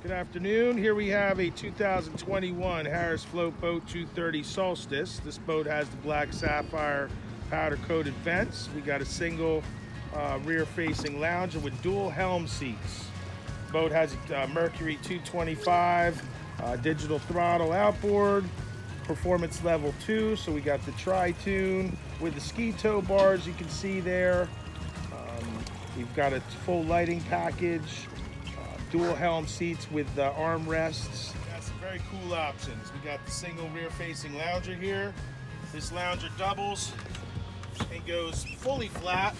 Good afternoon. Here we have a 2021 Harris Float Boat 230 Solstice. This boat has the black sapphire powder coated vents. We got a single rear facing lounger with dual helm seats. Boat has a Mercury 225 digital throttle outboard, performance level 2. So we got the Tri-Toon with the ski tow bars you can see there. We've got a full lighting package. Dual helm seats with armrests. Got some very cool options. We got the single rear facing lounger here. This lounger doubles and goes fully flat.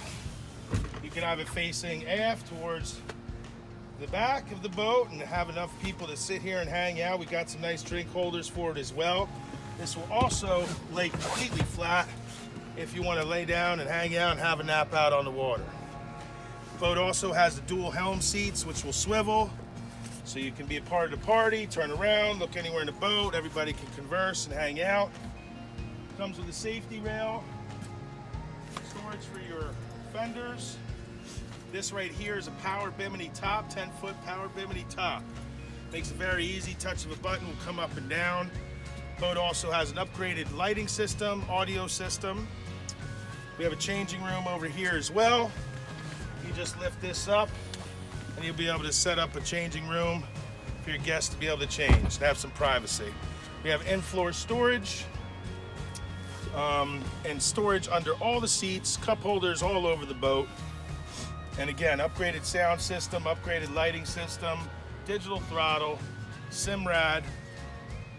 You can have it facing aft towards the back of the boat and have enough people to sit here and hang out. We got some nice drink holders for it as well. This will also lay completely flat if you want to lay down and hang out and have a nap out on the water. Boat also has the dual helm seats, which will swivel, so you can be a part of the party, turn around, look anywhere in the boat, everybody can converse and hang out. Comes with a safety rail, storage for your fenders. This right here is a power bimini top, 10-foot power bimini top. Makes it very easy, touch of a button will come up and down. Boat also has an upgraded lighting system, audio system. We have a changing room over here as well. You just lift this up and you'll be able to set up a changing room for your guests to be able to change and have some privacy. We have in-floor storage and storage under all the seats, cup holders all over the boat. And again, upgraded sound system, upgraded lighting system, digital throttle, Simrad,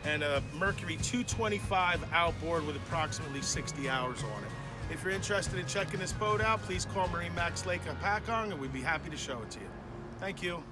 and a Mercury 225 outboard with approximately 60 hours on it. If you're interested in checking this boat out, please call MarineMax Lake Hopatcong and we'd be happy to show it to you. Thank you.